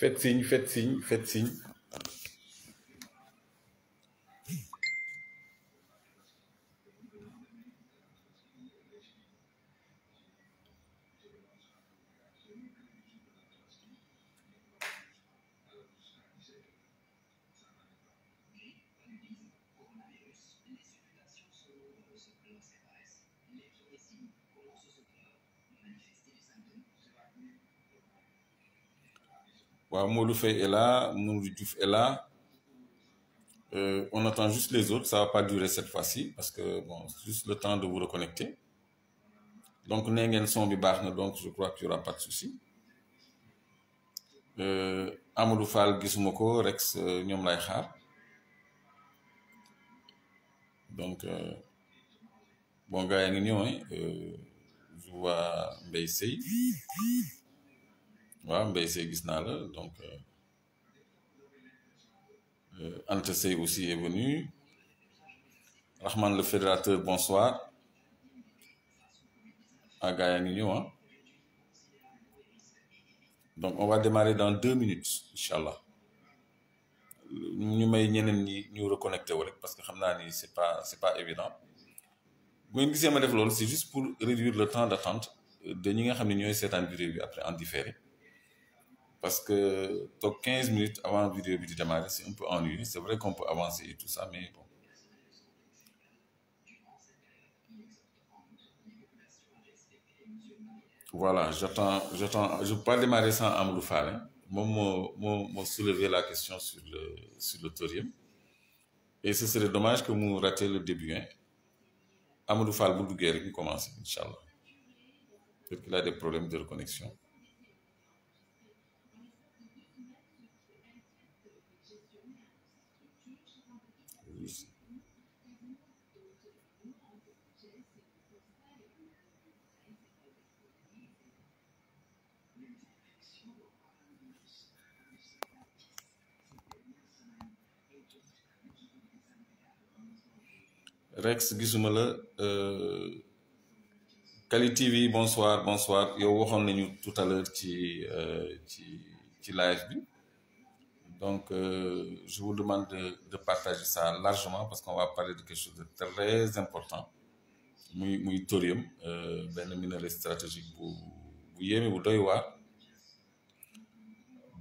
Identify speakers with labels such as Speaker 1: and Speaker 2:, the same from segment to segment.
Speaker 1: Faites signe, faites signe, faites signe. Ouais, Modou Faye est là, Mamadou Diouf est là. On attend juste les autres, ça va pas durer cette fois-ci parce que bon, c'est juste le temps de vous reconnecter. Donc nee son bi baax na, donc je crois qu'il y aura pas de souci. Amadou Fall gisuma ko, Rex ñoom lay xaar. Donc bon gars yi ngi ñëw hein. Je vois Mbaye Sey. waaw Mbaye Sey gis naa la donc Anta Sey aussi est venu. Rahman le fédérateur, bonsoir. Ah gars yi ngi ñëw hein. Donc on va démarrer dans 2 minutes inchallah. Ñu may ñeneen ñi ñu reconnecter wu rek parce que xam naa ni c'est pas évident. Bu ngeen gisee ma def loolu c'est juste pour réduire le temps d'attente de ñi nga xam ne ñooy seetaan vidéo bi après en différé. Parce que toog 15 minutes avant vidéo bi di démarrer c'est un peu ennuyeux. C'est vrai qu'on peut avancer et tout ça mais bon. Voilà, je peux pas démarrer sans Amadou Fall. Hein. Moi, soulever la question sur le thorium. Et ce serait dommage que vous ratez le début. Hein. Amadou Fall, vous devez commencer, Inch'Allah. Peut-être qu'il a des problèmes de reconnexion. Oui. Rex gisuma la Kali TV bonsoir bonsoir yow waxoon nañu tout à l'heure ci live bi donc je vous demande de partager ça largement parce qu'on va parler de quelque chose de très important muy thorium benn minerai stratégique bu yéeme bu doy waar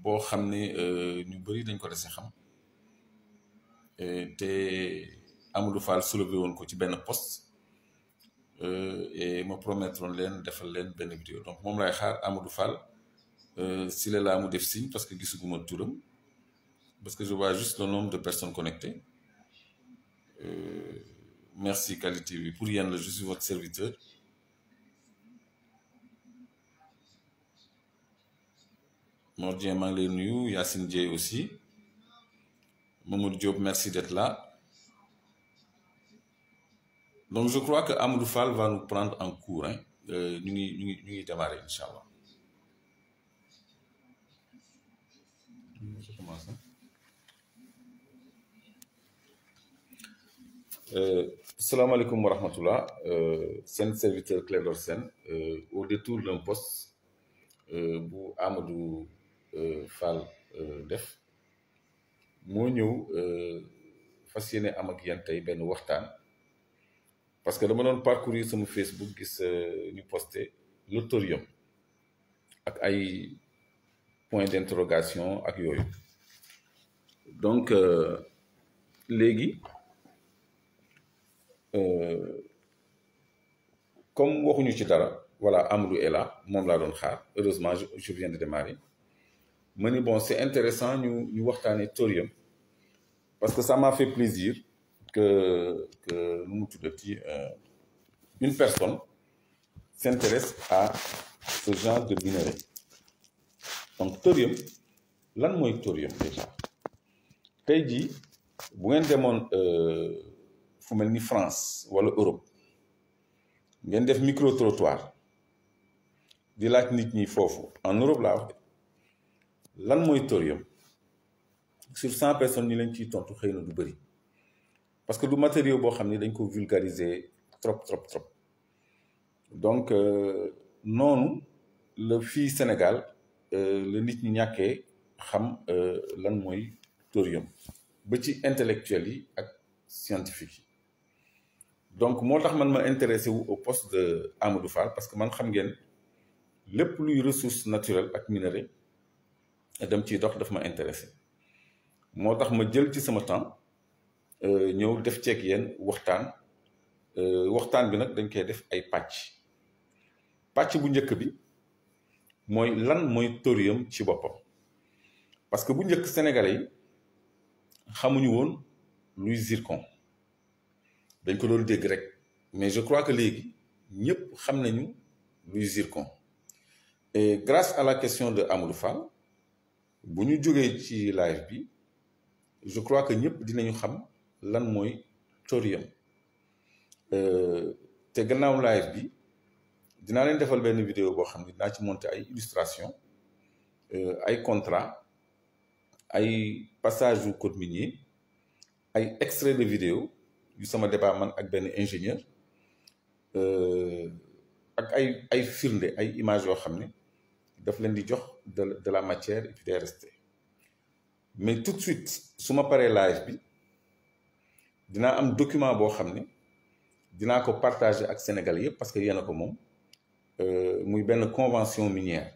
Speaker 1: boo xam ne ñu bëri dañ ko dese xam te Amadou Fall soulevé woon ko ci benn post et me promettroon leen defal leen benn vidéo donc moom lay xaar Amadou Fall s'il est là mu def signe parce que gisuguma turam parce que je vois juste le nombre de personnes connectées merci Kali TV pour yéen la je suis votre serviteur Mordien maa ngi lay nuyu Yacine Dieye aussi Mamadou Diop merci d'être là. Donc, je crois que Amadou Fall va nous prendre en cours. Hein. Nous y démarrer, Inch'Allah. Je commence. Salam alaikum wa rahmatullah. C'est un serviteur Clédor Sène. Au détour d'un poste, bu Amadou Fall def. Moo ñëw fas yéene am ak yéen tey benn waxtaan. Parce que dama doon parcourir sama Facebook gis ñu posté le thorium ak ay point d'interrogation ak yooyu donc léegi comme waxuñu ci dara voilà Amadou est là moom laa doon xaar heureusement je viens de démarrer ma ni bon c'est intéressant ñu waxtaanee thorium parce que ça m'a fait plaisir que une personne s'intéresse à ce genre de minerai. Donc, thorium, lan mooy thorium déjà tey jii bu ngeen demoon fu mel ni France wala Europe ngeen def micro-trottoir di laaj nit ñi foofu en Europe laa wax de lan mooy thorium sur 100 personnes ñi leen ciy tontu xëy na du bëri parce que du matériau boo xam ni dañ ko vulgariser trop trop trop donc noonu la fii Sénégal la nit ñi ñàkkee xam lan mooy thorium ba ci intellectuels yi ak scientifique yi donc moo tax man ma intéressé wu au poste de Amadou Fall parce que man xam ngeen lépp luy ressource naturelle ak minerai dem ciy dox daf ma intéressé moo tax ma jël ci sama temps ñëw def ceeg yéen waxtaan bi nag dañ koy def ay pàcc bu njëkk bi mooy lan mooy thorium ci boppam parce que bu njëkk sénégalais yi xamuñu woon luy zircon dañ ko doon dégg rek mais je crois que léegi ñëpp xam nañu luy zircon et grâce à la question de Amadou Fall bu ñu jógee ci live bi je crois que ñëpp dinañu xam lan mooy thorium te gannaaw live bi dinaa leen defal benn vidéo boo xam ne dinaa ci monter ay illustration ay contrat ay passage yu code minier ay extrait de vidéo yu sama débat man ak benn ingénieur ak ay firnde ay images yoo xam ne daf leen di jox de la matière et puis des restés mais tout de suite su ma paree live bi dinaa am document boo xam ne dinaa ko partager ak Sénégalais yëpp parce que yéen a ko moom muy benn convention minière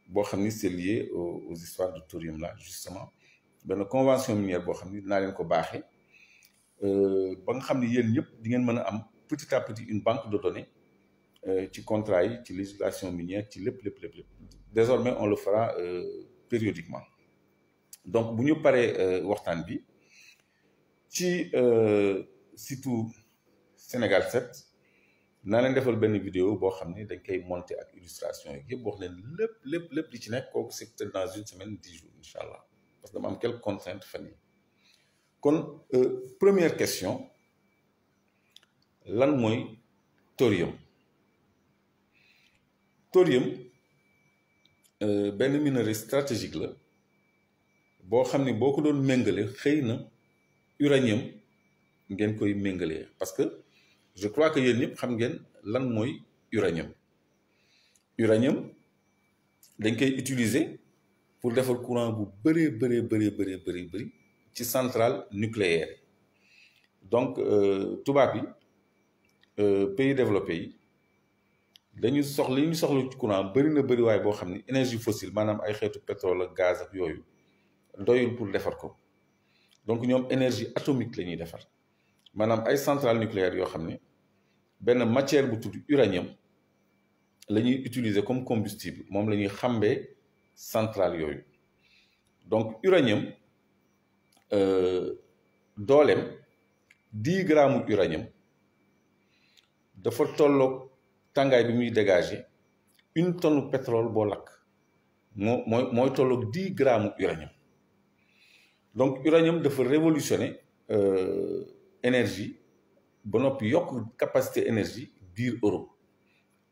Speaker 1: boo xam ni c'est lié aux histoires de thorium là justement benn convention minière boo xam ni dinaa leen ko baaxee ba nga xam ni yéen ñëpp di ngeen mën a am petit à petit une banque de données ci contrat yi ci législation minière ci lépp. Désormais on le fera périodiquement donc bu ñu paree waxtaan bi ci surtout Sénégal 7 naa leen defal benn vidéo boo xam ne dañ koy monter ak illustration yi yëpp wax leen lépp li ci nekk kooku c'est peut-être dans une semaine 10 jours incha allah parce que dama am quelques contraintes fan yi kon première question lan mooy thorium benn minerai stratégique la boo xam ne boo ko doon méngale xëy na uranium ngeen koy méngalee parce que je crois que yéen ñëpp xam ngeen lan mooy uranium dañ koy utiliser pour defar courant bu bëri ci centrale nucléaire donc tubaab yi pays développés yi dañu soxla ci courant bëri waaye boo xam ne énergie fossile maanaam ay xeetu pétrole ak gaz ak yooyu doyul pour defar ko donc ñoom énergie atomique la ñuy defar maanaam ay centrale nucléaire yoo xam ne benn matière bu tudd uranium la ñuy utiliser comme combustible moom la ñuy xambee centrale yooyu donc uranium dooleem 10 grammes uranium dafa tolloog tàngaay bi muy dégager 1 tonne pétrole boo lakk mooy tolloog 10 grammes uranium donc uranium dafa révolutionner énergie ba noppi yokk capacité énergie biir Europe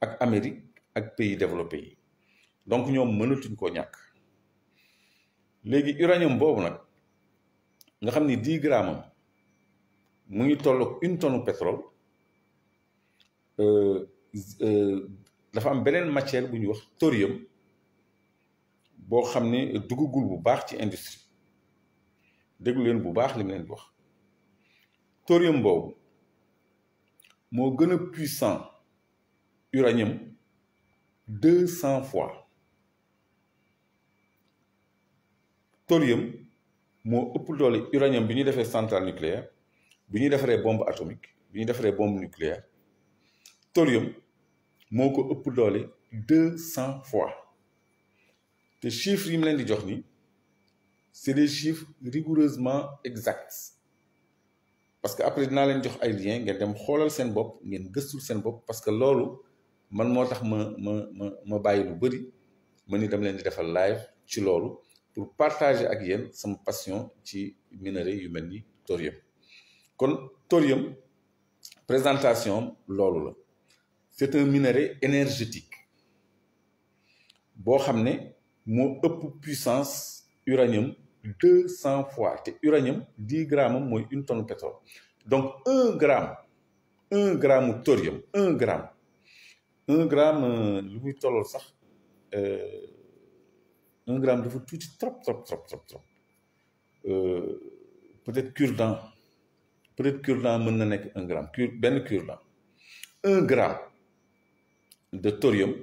Speaker 1: ak Amérique ak pays développés yi donc ñoom mënatuñ koo ñàkk léegi uranium boobu nag nga xam ni 10 grammes mu ngi tolloog 1 tonne pétrole dafa am beneen matière bu ñuy wax thorium boo xam ne duggagul bu baax ci industrie déglu leen bu baax li mu leen di wax thorium boobu moo gën a puissant uranium 200 fois thorium moo ëpp doole uranium bi ñuy defee centrale nucléaire bi ñuy defaree bombe atomique bi ñuy defaree bombe nucléaire thorium moo ko ëpp doole 200 fois te chiffres yi mu leen di jox ni c'est des chiffres rigoureusement exacts parce que après dinaa leen jox ay liens ngeen dem xoolal seen bopp ngeen gëstul seen bopp parce que loolu man moo tax ma bàyyi lu bëri ma ni dem leen di defal live ci loolu pour partager ak yéen sama passion ci minerai yu mel ni thorium kon thorium présentation loolu la c'est un minerai énergétique boo xam ne moo ëpp puissance uranium 200 fois te uranium 10 grammes mooy 1 tonne pétrole donc 1 gramme thorium 1 gramme lu muy tollool sax 1 gramme dafa tuuti trop peut-être cure-dent mën na nekk 1 gramme benn cure-dent 1 gramme de thorium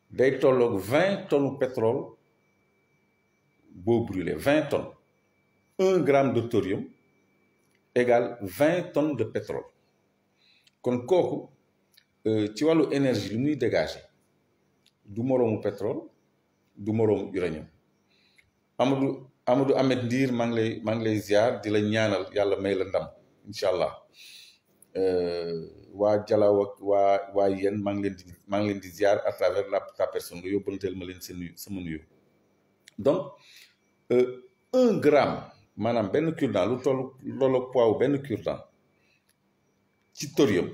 Speaker 1: day tolloog 20 tonnes pétrole boo brûlé 20 tonnes 1 gramme de thorium égale 20 tonnes de pétrole kon kooku ci wàllu énergie li muy dégager du moroomu pétrole du moroomu uranium Amadou Ahmed Ndir maa ngi lay ziar di la ñaanal yàlla may la ndam incha allah waa Jalaw ak waa yéen maa ngi leen di ziar à travers ta personne nga yóbbanteel ma leen sama nuyu donc 1 gramme maanaam benn cure-dent lu tollu poids benn cure-dent ci thorium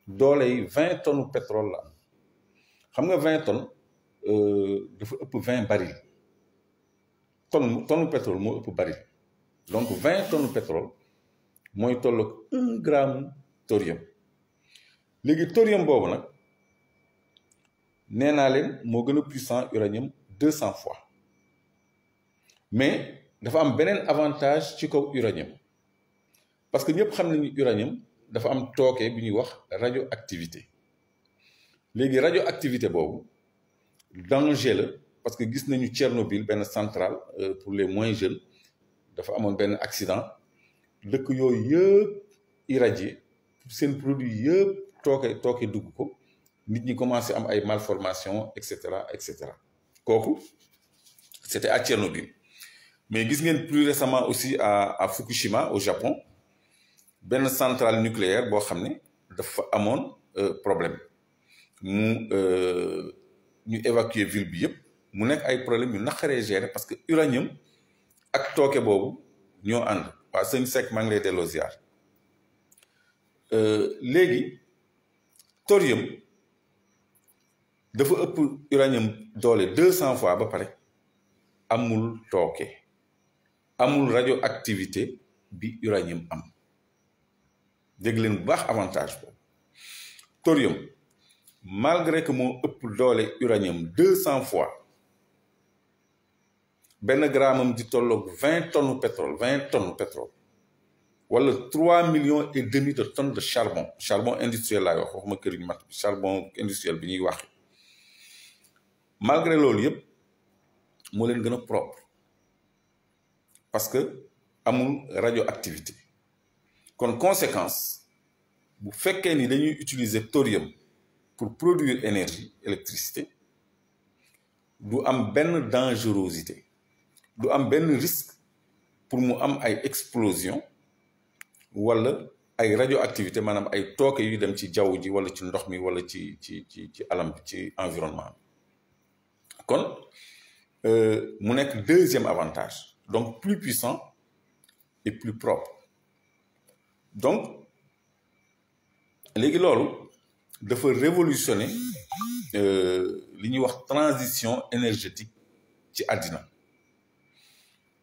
Speaker 1: doole yi 20 tonnes pétrole la am xam nga 20 tonnes dafa ëpp 20 baril tonne pétrole moo ëpp baril donc 20 tonnes pétrole mooy tolloog 1 gramme thorium léegi thorium boobu nag nee naa leen moo gën a puissant uranium 200 fois mais dafa am beneen avantage ci kaw uranium parce que ñëpp xam nañu uranium dafa am tooke bi ñuy wax radioactivité léegi radioactivité boobu danger la parce que gis nañu Tchernobyl benn centrale pour les moins jeunes dafa amoon benn accident dëkk yooyu yëpp irradié seen produit yëpp tooke dugg ko nit ñi commencé am ay malformation et cetera kooku c'était à Tchernobyl mais gis ngeen plus récemment aussi à Fukushima au Japon benn centrale nucléaire boo xam ne dafa amoon problème ñu évacuer ville bi yëpp mu nekk ay problème yu naqaree gérer parce que uranium ak tooke boobu ñoo ànd waaw sëñ Seck maa ngi lay delloo ziar léegi thorium dafa ëpp uranium doole 200 fois ba pare amul tooke amul radioactivité bi uranium am dégg leen bu baax avantage boobu thorium malgré que moo ëpp doole uranium 200 fois benn gramme am di tolloog 20 tonnes pétrole wala 3,5 millions de tonnes de charbon industriel laay wax waxuma kër yu mat charbon industriel bi ñuy wax malgré loolu yëpp moo leen gën a propre parce que amul radioactivité kon conséquence bu fekkee ni dañuy utiliser thorium pour produire énergie électricité du am benn dangerosité du am benn risque pour mu am ay explosion wala ay radioactivité maanaam ay tooke yu dem ci jaww ji wala ci ndox mi wala ci alam bi ci environnement bi kon mu nekk deuxième avantage donc plus puissant et plus propre donc léegi loolu dafa révolutionner li ñuy wax transition énergétique ci àddina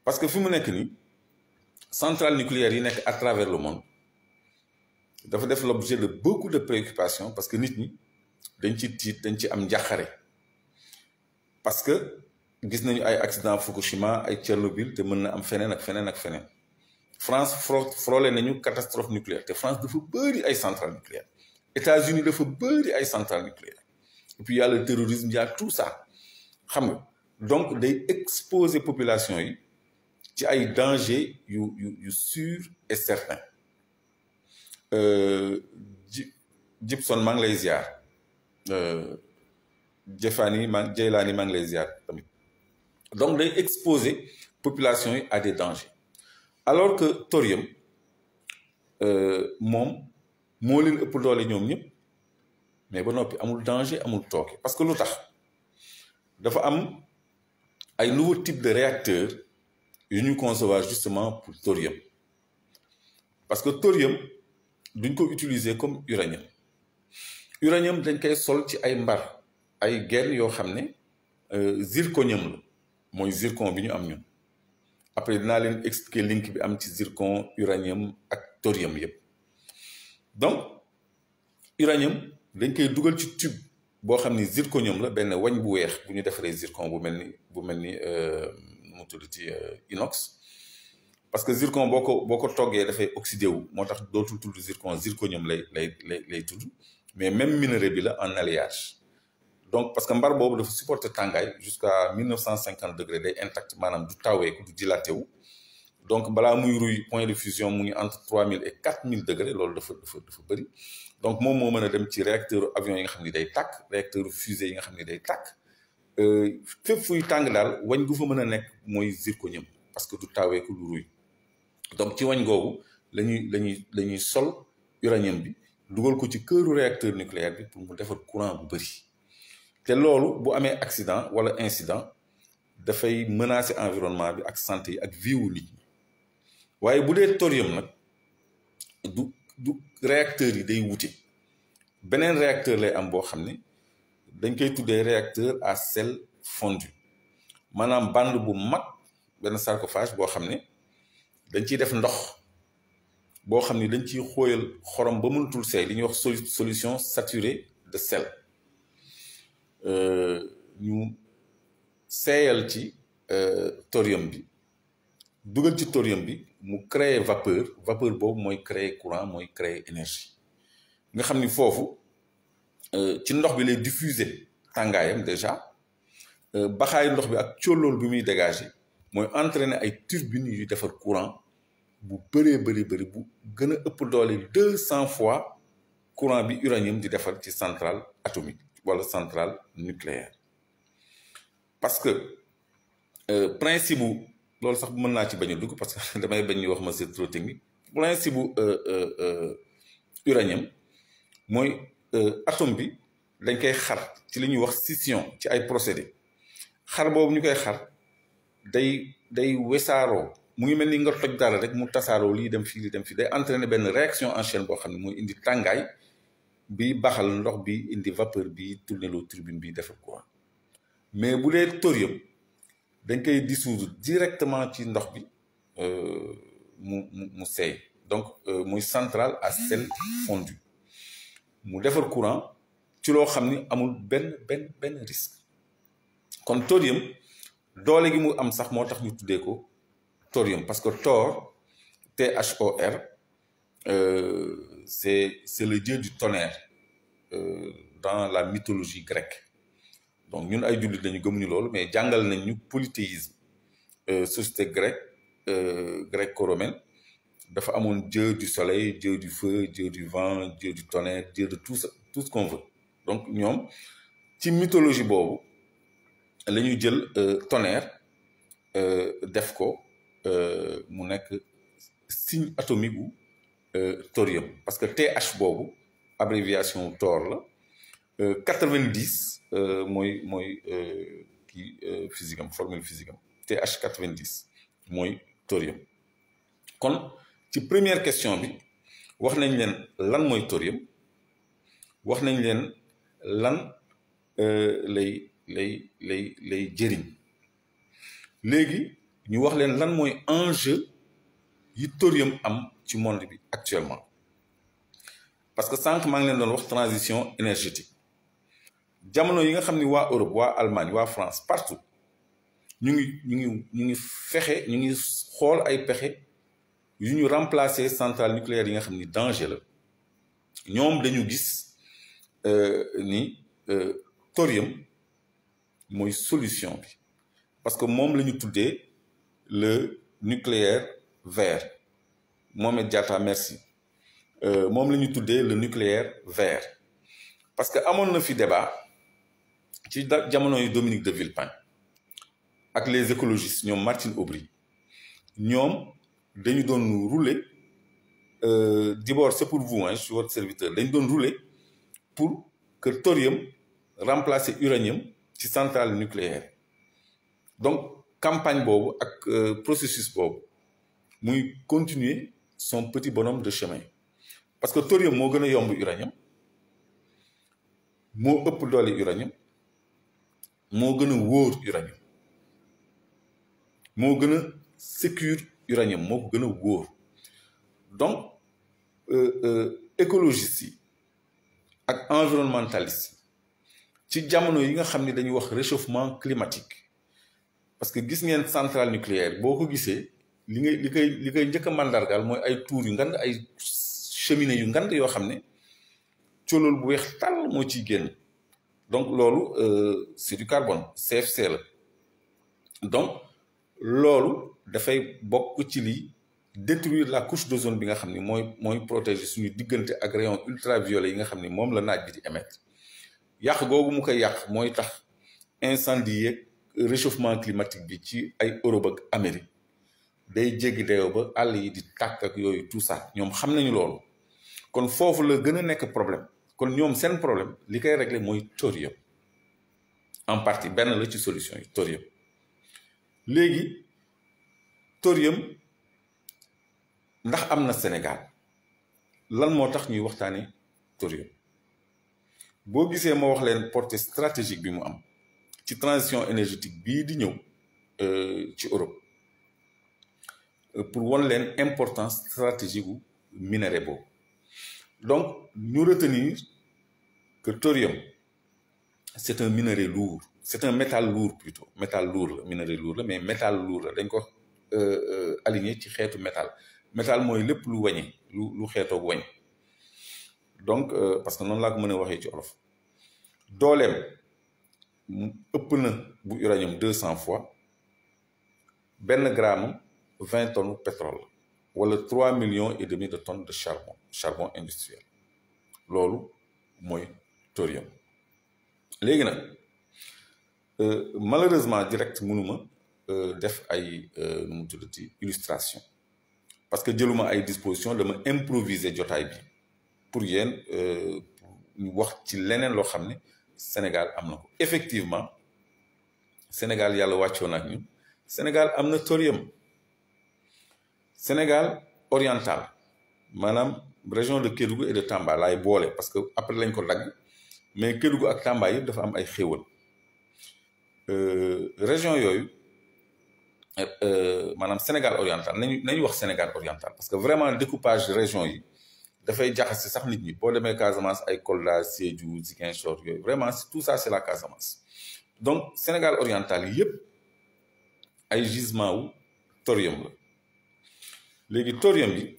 Speaker 1: parce que fi mu nekk nii centrales nucléaires yi nekk à travers le monde dafa def l'objet de beaucoup de préoccupations parce que nit ñi dañ ci tiit dañ ci am njàqare parce que gis nañu ay accident Fukushima ay Tchernobyl te mën na am feneen ak feneen France frôlé nañu catastrophe nucléaire te France dafa bëri ay centrales nucléaires États-Unis dafa bëri ay centrales nucléaires et puis y a le terrorisme y a tout ça xam nga donc day exposer population yi ci ay dangers yu sûr et certain Gibson maa ngi lay ziar Jeylaani maa ngi lay ziar tamit donc day exposer population yi à des dangers alors que thorium moom moo leen ëpp doole ñoom ñëpp mais ba noppi amul danger amul tooke parce que lu tax dafa am ay nouveaux types de réacteurs yu ñu concevoir justement pour thorium parce que thorium duñ ko utiliser comme uranium dañ koy sol ci ay mbar ay gaines yoo xam ne zirconium la mooy zircon bi ñu am ñun après dinaa leen expliquer link bi am ci zircon uranium ak thorium yëpp. donc uranium dañ koy dugal ci tube boo xam ni zirconium la benn wañ bu weex bu ñu defaree zircon bu mel ni mu tudd ci inox. parce que zircon boo ko toggee dafay oxydé wu moo tax dootul tudd zirconium lay tudd mais même minerai bi la en alliage. donc parce que mbar boobu dafa supporter tàngaay jusqu'à 1950 degrés day intact maanaam du taweeku du dilaté wu. donc balaa muy ruy point de fusion mu ngi entre 3000 et 4000 degrés loolu dafa bëri. donc moom moo mën a dem ci réacteur avion yi nga xam ni day tàkk réacteur fusée yi nga xam ni day tàkk fépp fuy tàng daal wañ gu fa mën a nekk mooy zirconium parce que du taweeku du ruy. donc ci wañ googu lañuy sol uranium bi dugal ko ci këru réacteur nucléaire bi pour mu defar courant bu bëri. te loolu bu amee accident wala incident dafay menacer environnement bi ak santé yi ak vie wu nit ñi waaye bu dee thorium nag du réacteurs yi day wute beneen réacteur lay am boo xam ne dañ koy tuddee réacteur à sel fondu maanaam bande bu mag benn sarcophage boo xam ne dañ ciy def ndox boo xam ne dañ ciy xóoyal xorom ba mënatul seey li ñuy wax solution saturée de sel. ñu seeyal ci thorium bi dugal ci thorium bi mu créer vapeur boobu mooy créer courant mooy créer énergie nga xam ni foofu ci ndox bi lay diffuser tàngaayam déjà baxaayu ndox bi ak cóolóol bi muy dégager mooy entraîner ay turbines yuy defar courant bu bëree bëri bu gën a ëpp doole 200 fois courant bi uranium di defar ci centrale atomique wala centrale nucléaire. parce que principe bu loolu sax mën naa ci bañ a dugg parce que damay bañ ñu wax ma c'est trop technique. principe bu uranium mooy atome bi dañ koy xar ci li ñuy wax scission ci ay procédé xar boobu ñu koy xar day wesaaroo mu ngi mel ni nga toj dara rek mu tasaaroo lii dem fii day entraîner benn réaction en chaîne boo xam ne mooy indi tàngaay bi baxal ndox bi indi vapeur bi tourner loo turbine bi defar courant. mais bu dee thorium dañ koy dissoudre directement ci ndox bi mu seey donc muy centrale à sel fondu mu defar courant ci loo xam ni amul benn risque. kon thorium doole gi mu am sax moo tax ñu tuddee ko thorium parce que Thor THOR c'est le dieu du tonnerre dans la mythologie grecque. donc ñun ay jullit lañu gëmuñu loolu mais jàngal nañ ñu polythéisme société gréco-romaine dafa amoon dieu du soleil dieu du feu dieu du vent dieu du tonnerre dieu de tout ce qu'on veut. donc ñoom ci mythologie boobu la ñuy jël tonnerre def ko mu nekk signe atomique wu thorium parce que TH boobu abréviation Thor la 90 mooy kii physique am formule physique am TH 90 mooy thorium. kon ci première question bi wax nañ leen lan mooy thorium wax nañ leen lan lay jëriñ léegi ñu wax leen lan mooy enjeu yi thorium am ci monde bi actuellement parce que sànq maa ngi leen doon wax transition énergétique jamono yi nga xam ni waa Europe waa Allemagne waa France partout ñu ngi fexe ñu ngi xool ay pexe yu ñu remplacer centrale nucléaire yi nga xam ni danger la ñoom dañu gis ni thorium mooy solution bi parce que moom la ñu tuddee le nucléaire vert Mohamed Diatta merci moom la ñu tuddee le nucléaire vert parce que amoon na fi débat ci jamono yu Dominique de Villepin ak les écologistes ñoom Martine Aubry ñoom dañu doon rouler d'abord c'est pour vous je suis votre serviteur dañu doon rouler pour que thorium remplacer uranium ci centrale nucléaire donc campagne boobu ak processus boobu muy continuer son petit bonhomme de chemin parce que thorium moo gën a yomb uranium moo ëpp doole uranium moo gën a wóor uranium moo gën a sécure uranium moo ko gën a wóor donc écologistes yi ak environnementalistes ci jamono yi nga xam ne dañuy wax réchauffement climatique parce que gis ngeen centrale nucléaire boo ko gisee li koy njëkk a mandargaal mooy ay tour yu ngand ay cheminée yu ngand yoo xam ne cóolóol bu weex tàll moo ciy génn donc loolu c'est du carbone CFC la donc loolu dafay bokk ci li détruire la couche d'ozone bi nga xam ni mooy protéger suñu diggante ak rayon ultraviolet yi nga xam ni moom la naaj bi di émettre yàq googu mu koy yàq mooy tax incendie yeeg réchauffement climatique bi ci ay Europe ak Amérique day jéggi dayoo ba àll yi di tàkk ak yooyu tout ça ñoom xam nañu loolu kon foofu la gën a nekk problème kon ñoom seen problème li koy régler mooy thorium en partie benn la ci solution yi thorium léegi thorium ndax am na Sénégal lan moo tax ñuy waxtaane thorium boo gisee moo wax leen portée stratégique bi mu am ci transition énergétique bii di ñëw ci Europe pour won leen importance stratégique gu minerai boobu donc ñu retenir que thorium c'est un minerai lourd c'est un métal lourd plutôt métal lourd la minerai lourd la mais métal lourd la dañ ko aligné ci xeetu métal mooy lépp lu wañe lu xeetoog wañ donc parce que noonu laa ko mën a waxee ci olof dooleem ëpp na bu uranium 200 fois benn gramme 20 tonnes pétrole wala 3,5 millions de tonnes de charbon industriel loolu mooy thorium léegi nag malheureusement direct mënuma def ay nu mu tuddati illustration parce que jëluma ay disposition dama improviser jotaay bi pour yéen ñu wax ci leneen loo xam ne Sénégal am na ko effectivement Sénégal yàlla wàccoon ak ñun Sénégal am na thorium Sénégal oriental maanaam région de Kédougou et de Tamba laay boole parce que après lañ ko dagg mais Kédougou ak Tamba yëpp dafa am ay xéwal région yooyu maanaam Sénégal oriental nañu wax Sénégal oriental parce que vraiment découpage région yi dafay jaxase sax nit ñi boo demee Casamance ay Kolda Sédhiou Ziguinchor yooyu vraiment tout ça c'est la Casamance donc Sénégal oriental yëpp ay gisement wu thorium la léegi thorium bi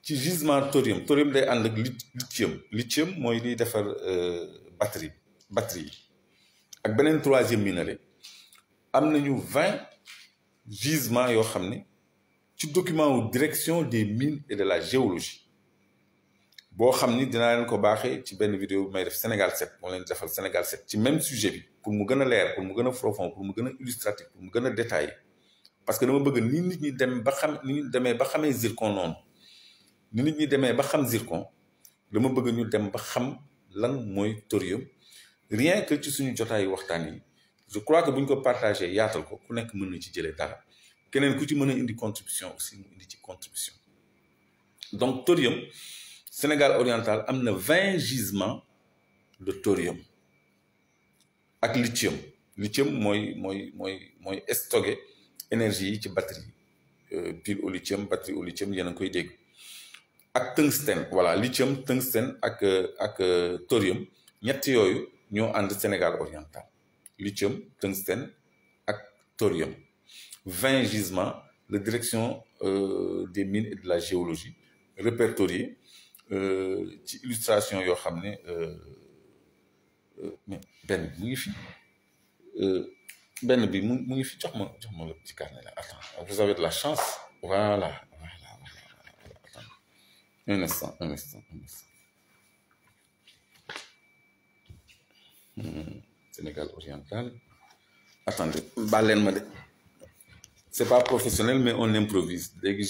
Speaker 1: ci gisement thorium day ànd ak lithium mooy liy defar batterie yi ak beneen troisième minerai am nañu 20 gisements yoo xam ne ci document wu direction des mines et de la géologie boo xam ni dinaa leen ko baaxee ci benn vidéo bi may def Sénégal 7 moo leen defal Sénégal 7 ci même sujet bi pour mu gën a leer pour mu gën a profond pour mu gën a illustratif pour mu gën a détaillé parce que dama bëgg ni nit ñi dem ba xam ni ñu demee ba xamee zircon noonu ni nit ñi demee ba xam zircon dama bëgg ñu dem ba xam lan mooy thorium rien que ci suñu jotaayu waxtaan yi je crois que bu ñu ko partagé yaatal ko ku nekk mën na ci jëlee dara keneen ku ci mën a indi contribution aussi mu indi ci contribution donc thorium Sénégal oriental am na 20 gisements de thorium ak lithium mooy stocké énergie yi ci batterie pile au lithium batterie au lithium yéen a ngi koy dégg ak tungstène voilà lithium tungstène ak thorium ñett yooyu ñoo ànd Sénégal oriental lithium tungstène ak thorium 20 gisements de direction des mines et de la géologie répertoriés ci illustration yoo xam ne mais benn mu ngi fi benn bi mu ngi fi jox ma la ci carnet la attends vous avez de la chance voilà attends un instant Sénégal oriental attendez baal leen ma de c'est pas professionnel mais on improvise léegi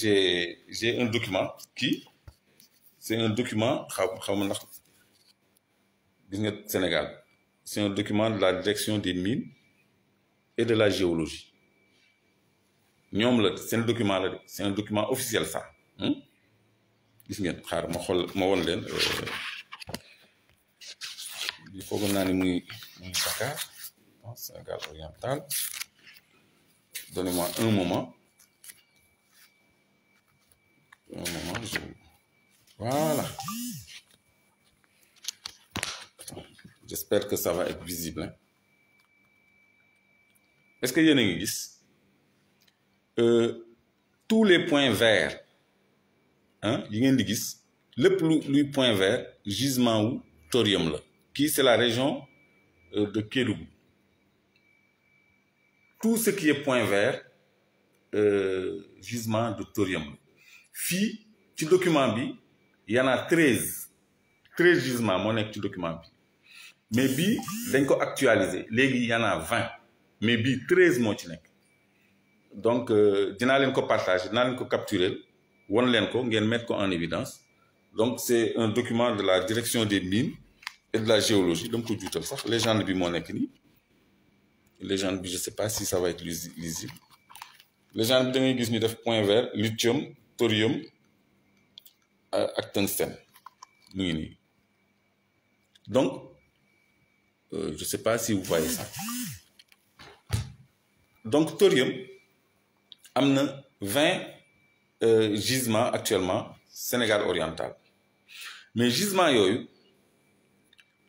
Speaker 1: j'ai un document qui c'est un document xaw ma ndax gis nga Sénégal c'est un document de la direction des mines et de la géologie ñoom la seen document la de c'est un document officiel ça gis ngeen xaar ma xool ma won leen il faut naa ni muy Dakar Sénégal oriental. Donnez-moi un moment. Voilà. J'espère que ça va être visible. Hein. Est-ce que yéen a ngi gis tous les points verts yi ngeen di gis lépp luy point vert gisement wu thorium la. Kii c'est la région de Kédougou. Tout ce qui est point vert gisement de thorium la. Fii ci document bi y en a 13 gisements moo nekk ci document bi mais bii dañ ko actualiser léegi y en a 20 mais bii 13 moo ci nekk. Donc dinaa leen ko partager dinaa leen ko capturer won leen ko ngeen mettre ko en évidence. Donc c'est un document de la direction des mines et de la géologie dama ko juutal sax légende bi moo nekk nii légende bi je sais pas si ça va être lisible. Légende bi da ngay gis ñu def point vert lithium thorium ak tungstène mu ngi nii. Donc je sais pas si vous voyez ça. Donc thorium am na 20 gisements actuellement Sénégal oriental mais gisement yooyu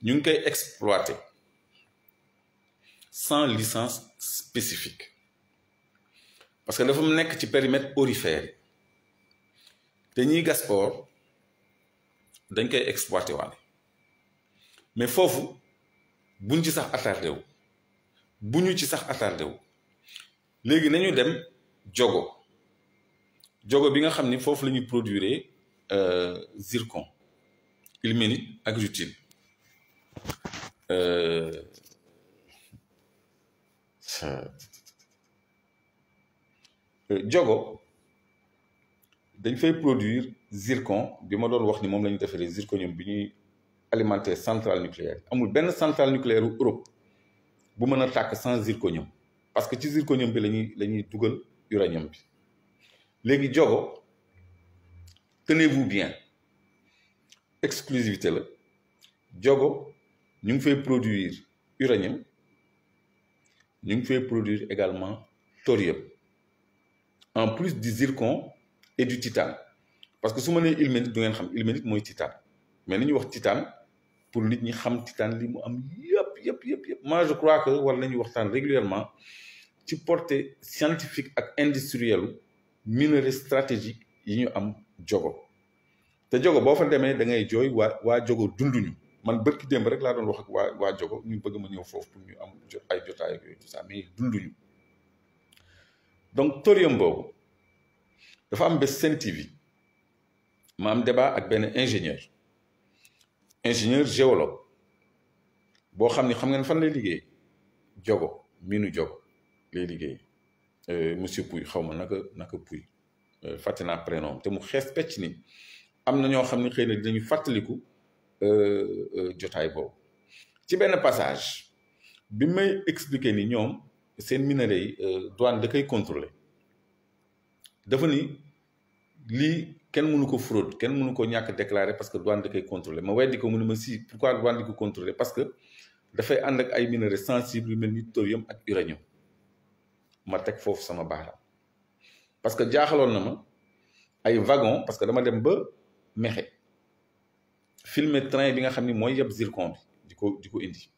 Speaker 1: ñu ngi koy exploiter sans licence spécifique parce que dafa mu nekk ci périmètre aurifère te ñiy gas or dañ koy exploiter waale mais foofu buñ ci sax attardé wu léegi nañu dem jogo bi nga xam ni foofu la ñuy produire zircon ilménite ak rutile. Jogo dañ fay produire zircon bi ma doon wax ni moom la ñu defaree zirconium bi ñuy alimenter centrale nucléaire. Amul benn centrale nucléaire u Europe bu mën a tàkk sans zirconium parce que ci zirconium bi la ñuy dugal uranium bi. léegi jogo tenez-vous bien exclusivité la jogo ñu ngi fay produire uranium ñu ngi fay produire également thorium en plus du zircon et du titane parce que su ma nee ilménite du ngeen xam ilménite mooy titane mais ni ñuy wax titane pour nit ñi xam titane li mu am yëpp moi je crois que war nañu waxtaan régulièrement ci portée scientifique ak industrielle minerai stratégique yi ñu am jogo te jogo boo fa demee da ngay jooy waa jogo dunduñu man bërki démb rek laa doon wax ak waa jogo ñu bëgg ma ñëw foofu pour ñu am ay jotaay ak yooyu tout ça mais dunduñu. Donc thorium boobu dafa am bés Sen TV ma am débat ak benn ingénieur géologue boo xam ni xam ngeen fan lay liggéey jogo minu jogo lay liggéey. Monsieur Pouy xaw ma naka Pouy fàtte naa prénom te mu xees pecc ni am na ñoo xam ne xëy na dinañu fàttaliku jotaay boobu ci benn passage bi may expliquer ni ñoom seen minerais yi douane da koy contrôler dafa ni lii kenn mënu ko fraude kenn mënu ko ñàkk déclarer parce que douane da koy contrôler ma weddi ko mu ne ma si pourquoi douane di ko contrôler parce que dafay ànd ak ay minerais sensibles yu mel ni thorium ak uranium. Ma teg foofu sama baaraam parce que jaaxaloon na ma ay wagon parce que dama dem ba Mexe filmer train bi nga xam ni mooy yeb zircon bi di ko indi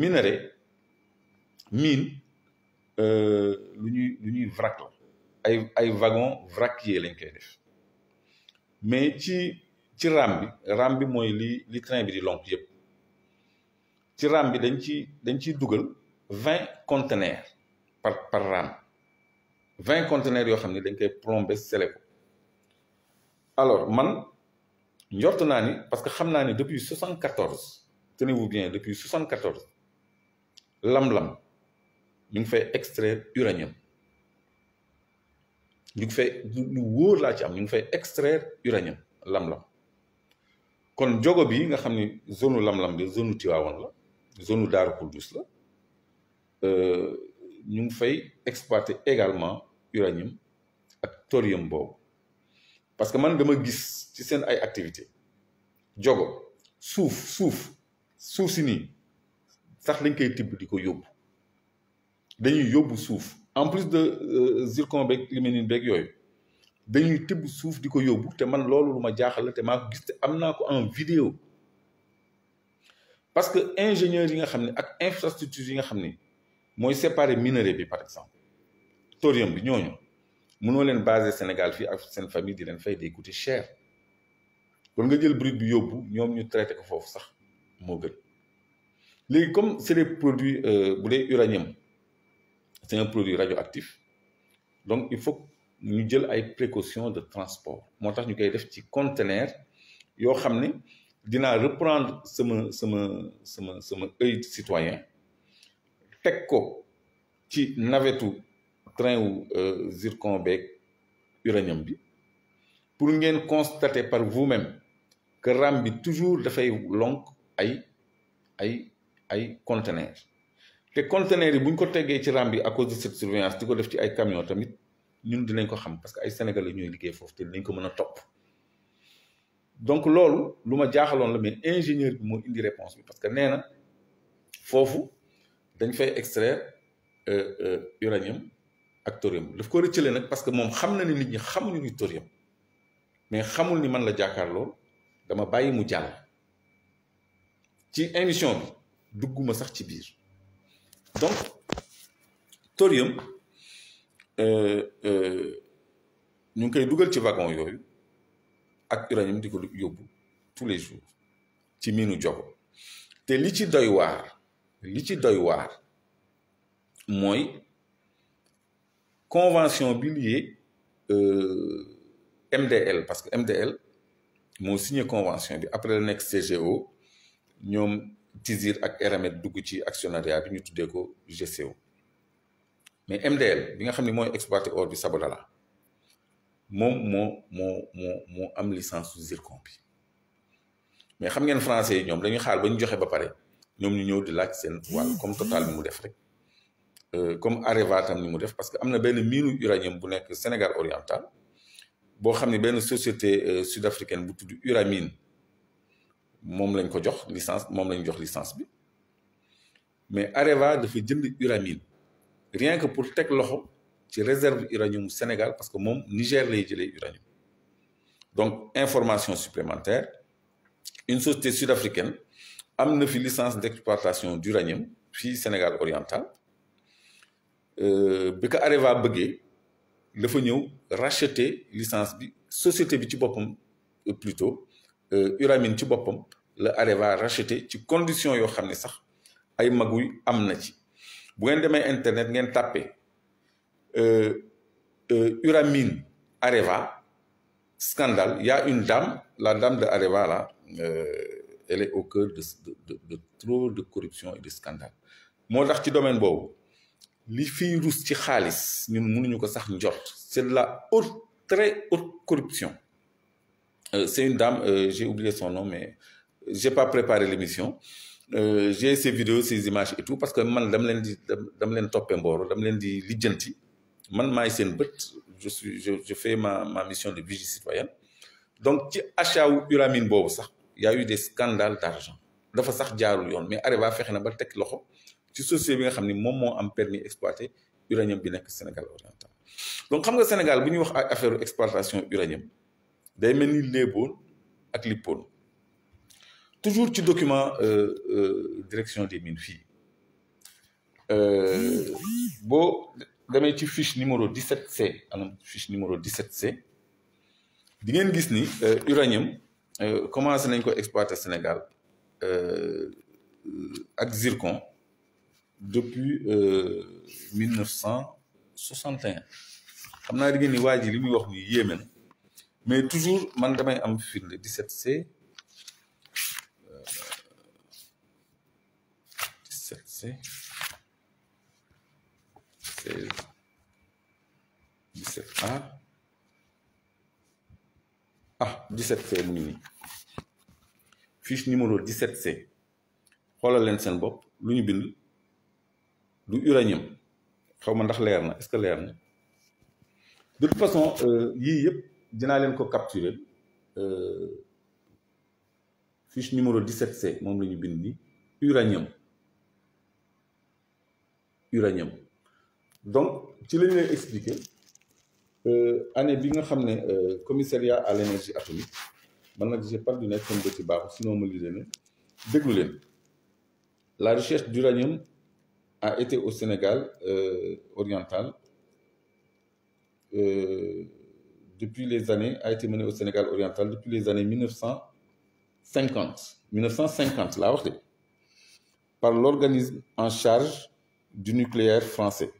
Speaker 1: minerai mine lu ñuy vrac la ay wagon vraquier lañ koy def mais ci ram bi mooy li train bi di lonk yëpp ci ram bi dañ ciy dugal 20 conteneurs par rame 20 conteneurs yoo xam ne dañ koy plombé scellé ko alors man njort naa ni parce que xam naa ni depuis 74 tenez-vous bien depuis 74 lam-lam ñu ngi fay extraire uranium ñu ngi fay lu wóor laa ci am ñu ngi fay extraire uranium lam-lam kon jogo bi nga xam ni zone lam-lam bi zone Tivaouane la zone Daaru Xuddus la ñu ngi fay exploiter également uranium ak thorium boobu parce que man dama gis ci seen ay activité jogo suuf si nii sax lañ koy tibb di ko yóbbu dañuy yóbbu suuf en plus de zircon beeg limonine beeg yooyu dañuy tibb suuf di ko yóbbu te man loolu lu ma jaaxal la te maa ko gis te am naa ko en vidéo parce que ingénieurs yi nga xam ne ak infrastructure yi nga xam ne mooy séparer minerai bi par exemple thorium bi ñooñu mënoo leen basé Sénégal fii ak seen famille di leen fay day coûter cher kon nga jël brut bi yóbbu ñoom ñu traité ko foofu sax moo gën léegi comme c'est des produits bu dee uranium c'est un produit radioactif donc il faut ñu jël ay précautions de transport moo tax ñu koy def ci conteneur yoo xam ne dinaa reprendre sama œil citoyen teg ko ci navettu train wu zircon beeg uranium bi pour ngeen constater par vous-même que ram bi toujours dafay lonk ay conteneurs te conteneurs yi bu ñu ko teggee ci ram bi à cause de cette surveillance di ko def ci ay camions tamit ñun dinañ ko xam parce que ay Sénégalais ñooy liggéey foofu te dinañ ko mën a topp donc loolu lu ma jaaxaloon la mais ingénieur bi moo indi réponse bi parce que nee na foofu dañ fay extraire uranium ak thorium daf ko rëccale nag parce que moom xam na ni nit ñi xamuñu ni thorium mais xamul ni man la jàkkaarloo dama bàyyi mu jàll ci émission bi dugguma sax ci biir donc thorium ñu ngi koy dugal ci wagon yooyu ak uranium di ko yóbbu tous les jours ci miinu Diogo te li ci doy waar mooy convention bi lié MDL parce que MDL moo signé convention bi après la nekk CGO ñoom Tizir ak Eramet dugg ci actionnariat bi ñu tuddee ko GCO mais MDL bi nga xam ne mooy exploité or bi Sabodala moom moo am licence su zircon bi mais xam ngeen français yi ñoom dañuy xaar ba ñu joxe ba pare ñoom ñu ñëw di laaj seen wàll comme Total ni mu def rek comme Areva tam ni mu def parce que am na benn miinu uranium bu nekk Sénégal oriental boo xam ne benn société sud-africaine bu tudd Uramine moom lañ ko jox licence moom lañ jox licence bi mais Areva dafa jënd Uramine rien que pour teg loxo ci réserve uranium mu Sénégal parce que moom Niger lay jëlee uranium donc information supplémentaire une société sud-africaine am na fi licence d'exploitation d'uranium fii Sénégal oriental bi ko Areva bëggee dafa ñëw racheter licence bi société bi ci boppam plutôt Uramine ci boppam la Areva racheter ci condition yoo xam ne sax ay maguy am na ci bu ngeen demee internet ngeen tàppe Uramine Areva scandale y a une dame la dame de Areva là elle est au cœur de trop de corruption et de scandale moo tax ci domaine boobu li fiy rus ci xaalis ñun mënuñu ko sax njort c'est de la haute très haute corruption c'est une dame j'ai oublié son nom mais j'ai pas préparé l'émission j'ai ces vidéos ces images et tout parce que man dama leen toppee mbooro dama leen di lijjanti man maay seen bët je fais ma mission de vigie citoyenne donc ci achat wu Uramine boobu sax y a eu des scandales d'argent dafa sax jaarul yoon mais Areva fexe na ba teg loxo ci société bi nga xam ni moom moo am permis exploiter uranium bi nekk Sénégal oriental donc xam nga Sénégal bu ñuy wax affaire exploitation uranium day mel ni léeboon ak lippoon toujours ci document direction des mines fii boo demee ci fiche numéro 17C anam fiche numéro 17C di ngeen gis ni uranium commencé nañ ko exploiter Sénégal ak zircon depuis 1961 xam naa di ngeen ni waa ji li muy wax ni yéeme na mais toujours man damay am firnde 17C 17C 16 17A 17C mu ngi nii fiche numéro 17C xoolal leen seen bopp lu ñu bind du uranium xaw ma ndax leer na est-ce que leer na de toute façon yii yëpp dinaa leen ko capturer fiche numéro 17C moom la ñu bind ni uranium uranium. Donc ci lañ lay expliquer année bi nga xam ne commissariat à l'énergie atomique man nag j'ai pas du nekk sama bëti baaxu sinon ma lii leen déglu leen. La recherche d'uranium a été au Sénégal oriental depuis les années, a été menée au Sénégal oriental depuis les années 1950. 1950, là, par l'organisme en charge du nucléaire français,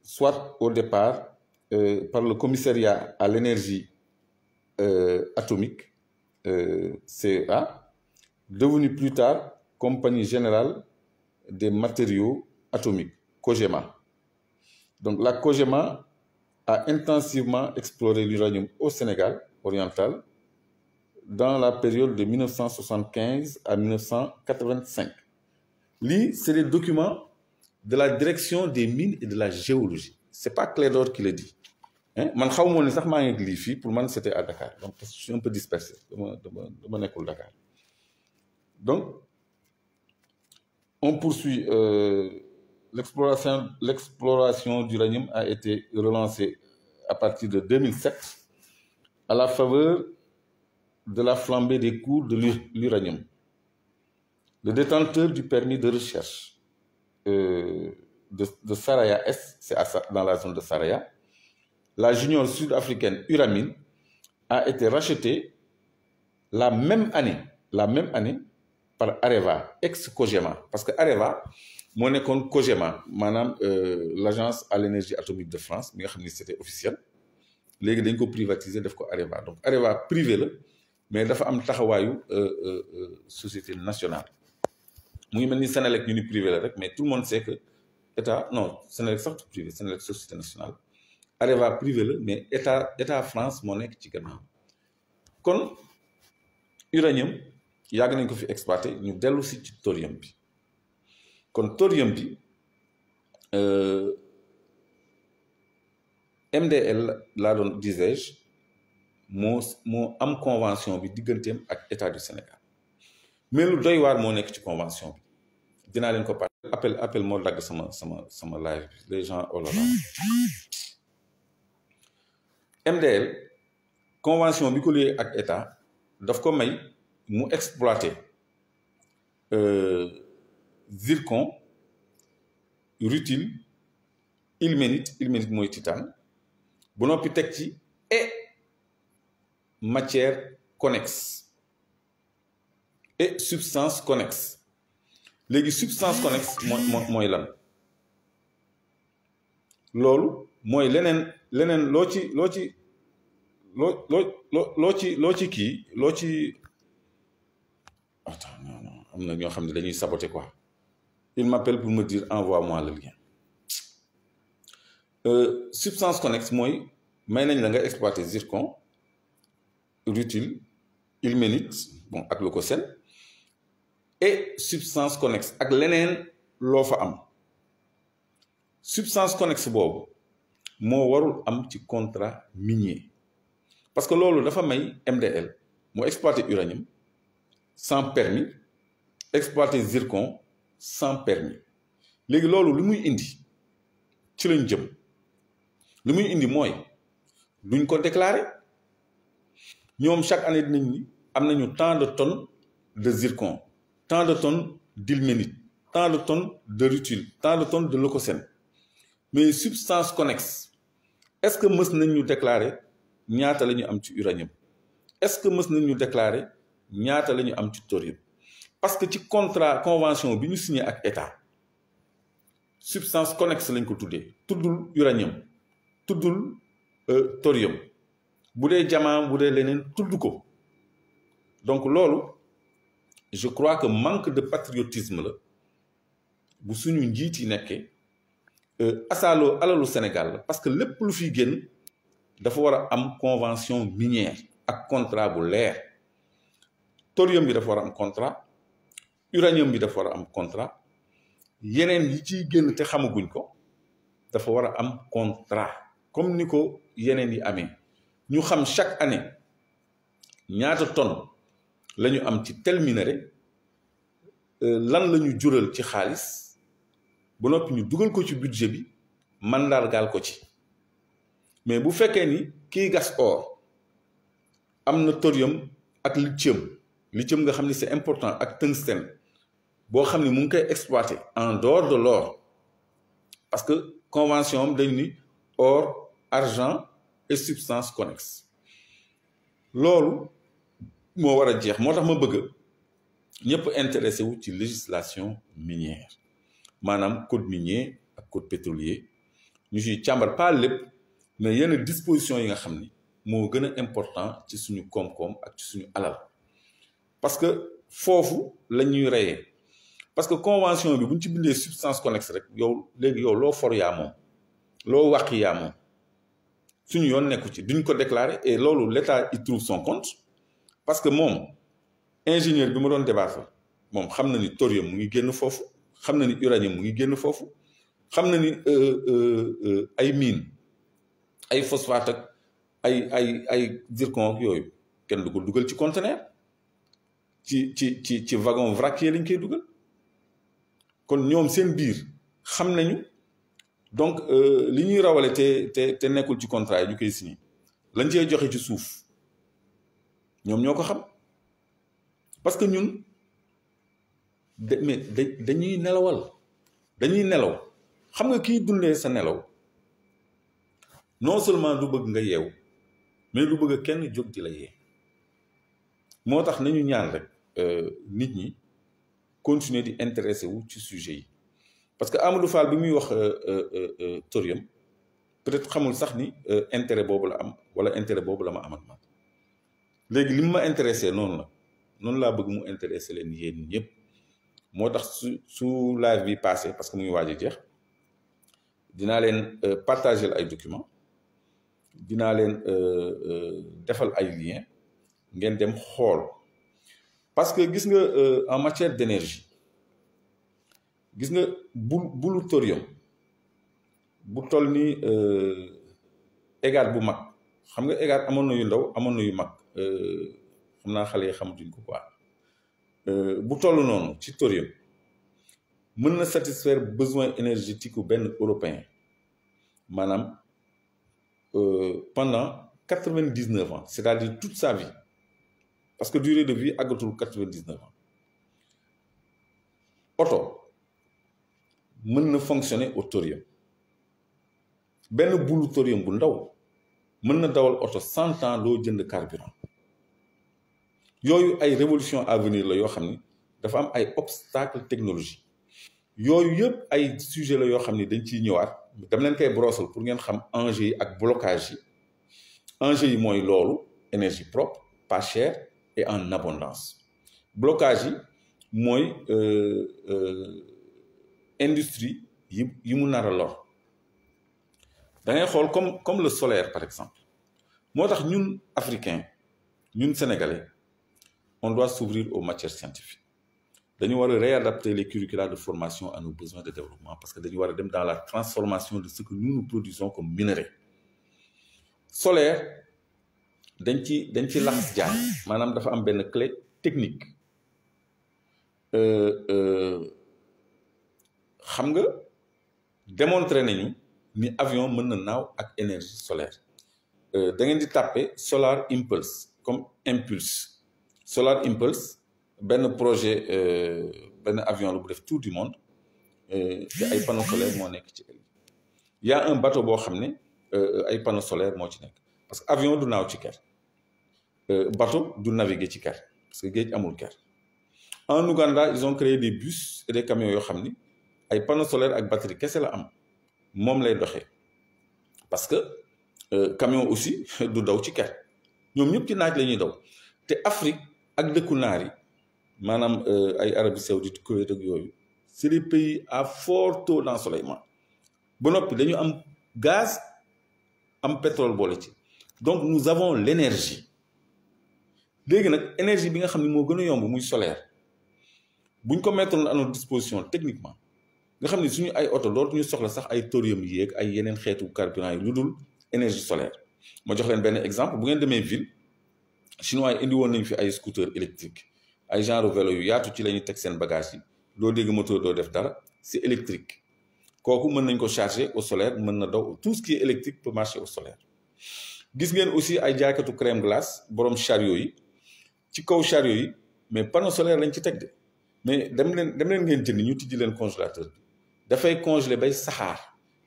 Speaker 1: soit au départ par le commissariat à l'énergie atomique, CEA, devenu plus tard Compagnie Générale des Matériaux Atomiques, COGEMA. Donc la COGEMA a intensivement exploré l'uranium au Sénégal oriental dans la période de 1975 à 1985. Lii, c'est les documents de la direction des mines et de la géologie. C'est pas Clédor qui le dit. Man xaw ma ne sax maa ngi lii fii pour man c'était à Dakar donc je suis un peu dispersé dama nekkul Dakar donc on poursuit. L'exploration d'uranium a été relancée à partir de 2007 à la faveur de la flambée des cours de l'uranium. Le détenteur du permis de recherche de Saraya Est, c'est dans la zone de Saraya, la junior sud-africaine Uramine a été rachetée la même année par Areva, ex-Cogema. Parce que Areva, moo nekkoon COGEMA maanaam l'agence à l'énergie atomique de France mi nga xam ni c'était officiel léegi dañ ko privatiser def ko Areva donc Areva privé la mais dafa am taxawaayu société nationale mu ngi mel ni Sénélec ñu ni privé la rek mais tout le monde sait que état non Sénélec sax privé Sénélec société nationale Areva privé la mais état France moo nekk ci gannaaw kon uranium yàgg nañ ko fi exploité ñu dellu si ci thorium bi. kon thorium bi MDL laa doon disais-je moo am convention bi digganteem ak état du Sénégal mais lu doy waar moo nekk ci convention bi dinaa leen ko parler appel moo dagg sama live bi les gens oh là là MDL convention bi ko lié ak état daf ko may mu exploiter zircon, rutile, ilménite mooy titane bu noppi teg ci et matière connexe et substance connexe léegi substance connexe mooy lan loolu mooy leneen loo ci kii attends non am na ñoo xam ne dañuy saboter quoi. Il m'appelle pour me dire envoie-moi le lien substance connexe mooy may nañ la nga exploiter zircon rutile ilménite bon ak leucocène et substance connexe ak leneen loo fa am substance connexe boobu moo warul am ci contrat minier parce que loolu dafa may MDL moo exploiter uranium sans permis exploiter zircon sans permis léegi loolu lu muy indi ci lañ jëm lu muy indi mooy duñ ko déclarer ñoom chaque année dinañ ni am nañu tant de tonnes de zircon tant de tonnes d'ilménite tant de tonnes de rutile tant de tonnes de leucocène mais substance connexe est-ce que mës nañ ñu déclarer ñaata la ñu am ci uranium est-ce que mës nañ ñu déclarer ñaata la ñu am ci thorium parce que ci contrat convention bi ñu signé ak état substance connexe lañ ko tuddee tuddul uranium tuddul thorium bu dee diamant bu dee leneen tudd ko donc loolu je crois que manque de patriotisme la bu suñu njiit yi nekkee asaaloo alalu Sénégal la parce que lépp lu fiy génn dafa war a am convention minière ak contrat bu leer thorium bi dafa war a am contrat uranium bi dafa war a am contrat yeneen yi ciy génn te xamaguñ ko dafa war a am contrat comme ni ko yeneen yi amee ñu xam chaque année ñaata tonnes la ñu am ci tel minerai lan la ñu jural ci xaalis ba noppi ñu dugal ko ci budget bi mandargaal ko ci mais bu fekkee ni kii gas or am na thorium ak lithium nga xam ni c'est important ak tungstène boo xam ni mu ngi koy exploiter en dehors de l'or parce que convention am dañu ni or argent et substance connexes loolu moo war a jeex moo tax ma bëgg ñëpp intéressé wu ci législation minière maanaam code minier ak code pétrolier ñu ciy càmbar pas lépp mais yenn dispositions yi nga xam ni moo gën a important ci suñu koom-koom ak ci suñu alal parce que foofu la ñuy reyee parce que convention bi bu ñu ci bindee substance connexe rek yow léegi yow loo for yaa moom loo wàq yaa moom suñu yoon nekku ci duñ ko déclarer et loolu l'État y trouve son compte parce que moom ingénieur bi ma doon débattre moom xam na ni thorium mu ngi génn foofu xam na ni uranium mu ngi génn foofu xam na ni ay mine ay phosphate ak ay zircon ak yooyu kenn du ko dugal ci conteneur ci wagon vrac yi lañ koy dugal kon ñoom seen biir xam nañu donc li ñuy rawale te nekkul ci contrat yi ñu koy signé lañ cee joxe ci suuf ñoom ñoo ko xam parce que ñun mais dañuy nelaw xam nga kiy dundee sa nelaw non seulement du bëgg nga yeew mais du bëgg kenn jóg di la yee moo tax nañu ñaan rek nit ñi continuer di intéressé wu ci sujet yi parce que Amadou Fall bi muy wax thorium peut-être xamul sax ni intérêt boobu la am wala intérêt boobu la ma am ak man léegi li mu ma intéressé noonu laa bëgg mu intéressé leen yéen ñëpp moo tax su live bi passé parce que muy waaj a jeex dinaa leen partager ay documents dinaa leen defal ay liens ngeen dem xool parce que gis nga en matière d'énergie gis nga bulu thorium bu toll ni égal bu mag xam nga égal amoon na yu ndaw amoon na yu mag xam naa xale yi xamatuñ ko quoi bu toll noonu ci thorium mën na satisfaire besoin énergétique u benn européen maanaam pendant 99 ans c'est-à-dire toute sa vie parce que durée de vie àggatul 99 ans oto mën na fonctionner au thorium benn bulu thorium bu ndaw mën na dawal oto 100 ans doo jënd carburant yooyu ay révolution à venir la yoo xam ni dafa am ay obstacle technologie yooyu yëpp ay sujet la yoo xam ni dañ ciy ñëwaat dama leen koy brossal pour ngeen xam enjeu yi ak blocage yi enjeu yi mooy loolu énergie propre pas chère et en abondance blocage yi mooy industrie yi mu nar a lor da ngay xool comme le solaire par exemple moo tax ñun africains ñun sénégalais on doit s'ouvrir aux matières scientifiques dañu war a réadapter les curricula de formation à nos besoins de développement parce que dañu war a dem dans la transformation de ce que nous produisons comme minerai solaire dañ ci laxas jaan maanaam dafa am benn clé technique xam nga démontrer nañu ni avion mën na naaw ak énergie solaire da ngeen di tàppe Solar Impulse comme impulse Solar Impulse benn projet benn avion la bu def tour du monde te ay panneaux solaires moo nekk ci kër y a un bateau boo xam ne ay panneaux solaires moo ci nekk parce que avion du naaw ci kër bateau du naviguer ci kër parce que géej amul kër en Ouganda ils ont créé des bus et des camions yoo xam ni ay panneaux solaires ak batterie kese la am moom lay doxee parce que camion aussi du daw ci kër ñoom ñëpp ci naaj la ñuy daw te Afrique ak dëkku naar yi maanaam ay Arabie Saoudite Koweït ak yooyu c'est des pays à fort taux d'ensoleillement ba noppi dañu am gaz am pétrole boole ci donc nous avons l'énergie léegi nag énergie bi nga xam ne moo gën a yomb muy solaire buñ ko mettre à notre disposition techniquement nga xam ne suñu ay oto dootuñu soxla sax ay thorium yéeg ay yeneen xeetu carburant yi lu dul énergie solaire ma jox leen benn exemple bu ngeen demee ville chinois yi indi woon nañu fi ay scooter électrique ay genre vélo yu yaatu ci la ñuy teg seen bagage yi doo dégg moteur doo def dara c'est électrique kooku mën nañ ko charger au solaire mën na daw tout ce qui est électrique peut marcher au solaire. gis ngeen aussi ay jaaykatu crème glace borom chariot yi ci kaw chariot yi mais panneau solaire lañ ci teg de mais dem leen ngeen jënd ñu tijji leen congélateur bi dafay congeler bay saxaar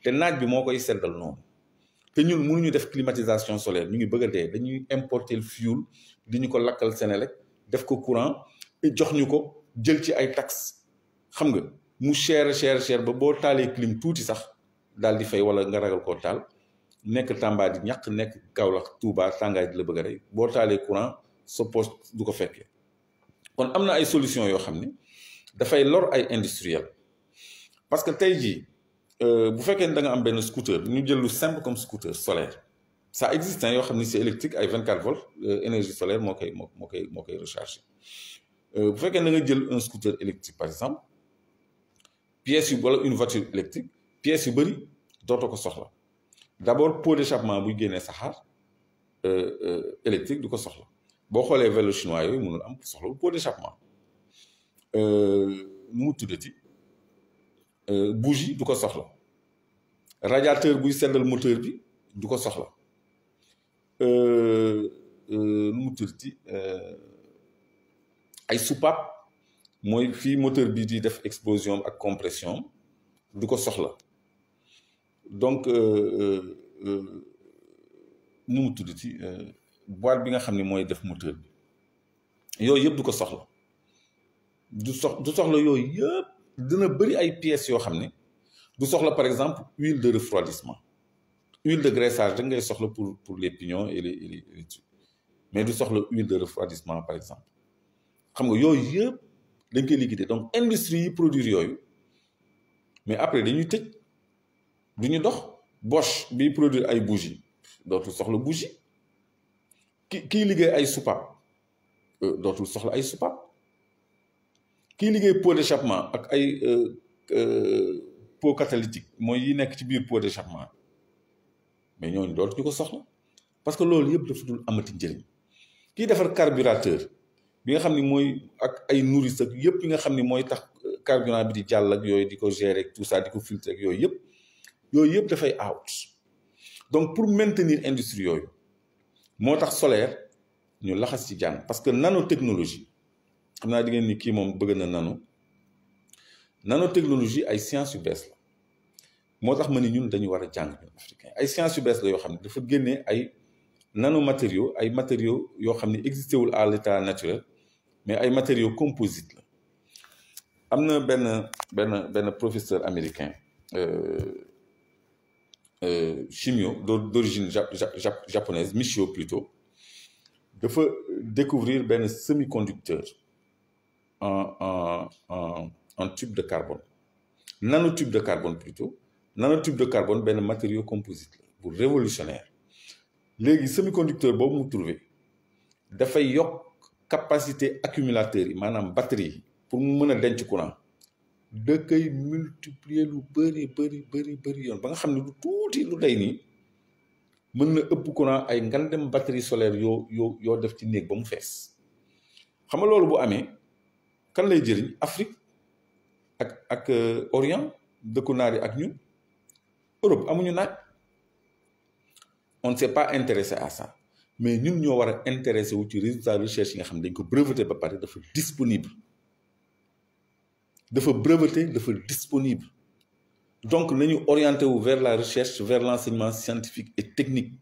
Speaker 1: te naaj bi moo koy seddal noonu te ñun mënuñu def climatisation solaire ñu ngi bëgg a dee dañuy importer le fuel di ñu ko lakkal Senelec def ko courant jox ñu ko jël ci ay taxes xam nga mu cher ba boo taalee clim tuuti sax daal di fay wala nga ragal koo taal nekk Tamba di ñàkk nekk Kaolack Touba tàngaay di la bëgg a rey boo taalee courant sa poche du ko fekkee kon am na ay solution yoo xam ne dafay lor ay industriel parce que tey jii bu fekkee ne da nga am benn scooter ñu jël lu simple comme scooter solaire ça existe yoo xam ne c'est électrique ay 24 volts énergie solaire moo koy recharger bu fekkee da nga jël un scooter électrique par exemple pièces yu wala une voiture électrique pièces yu bëri dootoo ko soxla d'abord pot d'échappement buy génnee saxaar électrique du ko soxla boo xoolee vélo chinois yooyu mënul am soxla pot d'échappement nu mu tuddati bougie du ko soxla radiateur buy seddal moteur bi du ko soxla nu mu tuddati ay soupape mooy fii moteur bi di def explosion ak compression du ko soxla donc nu mu tuddati boîte bi nga xam ne mooy def moteur bi yooyu yëpp du ko soxla du soxla yooyu yëpp dina bëri ay pièces yoo xam ne du soxla par exemple huile de refroidissement huile de graissage da ngay soxla pour les pignons et les trucs mais du soxla huile de refroidissement par exemple xam nga yooyu yëpp dañ koy liquider donc industrie yi produire yooyu mais après dañuy tëj du ñu dox Bosch bi produire ay bougie dootul soxla bougie kii liggéey ay soupape dootul soxla ay soupape kii liggéey pot d'échappement ak ay pot catalytique mooy yi nekk ci biir pot d'échappement mais ñooñu dootuñu ko soxla parce que loolu yëpp dafa dul amati njëriñ kii defar carburateur bi nga xam ni mooy ak ay nourrice ak yëpp yi nga xam ni mooy tax carburant bi di jàll ak yooyu di ko gérer ak tout ça di ko filtrer ak yooyu yëpp dafay out donc pour maintenir industrie yooyu moo tax solaire ñu laxas ci jàng parce que nanotechnologie xam naa di ngeen ni kii moom bëgg na nanotechnologie ay sciences yu bees la moo tax ma ni ñun dañu war a jàng ñun africain ay sciences yu bees la yoo xam ne dafa génnee ay nanomatériaux ay matériaux yoo xam ne existé wul à l'état naturel mais ay matériaux composites la am na benn professeur américain chimio d'origine japonaise Michio plutôt dafa découvrir benn semi-conducteur en tube de carbone nanotube de carbone plutôt nanotube de carbone benn matériau composite la bu révolutionnaire léegi semi-conducteur boobu mu trouvé dafay yokk capacité accumulateur yi maanaam batterie yi pour mu mën a denc courant da koy multiplier lu bëri yoon ba nga xam ne lu tuuti lu day nii mën na ëpp courant ay ngandem batterie solaire yoo def ci néeg ba mu fees xam nga loolu bu amee kan lay jëriñ Afrique ak Orient dëkku naar yi ak ñun Europe amuñu naaj on ne s'est pas intéressé à ça mais ñun ñoo war a intéressé wu ci résultat recherche yi nga xam ne dañ ko breveté ba pare dafa disponible donc nañu orienté wu vers la recherche vers l'enseignement scientifique et technique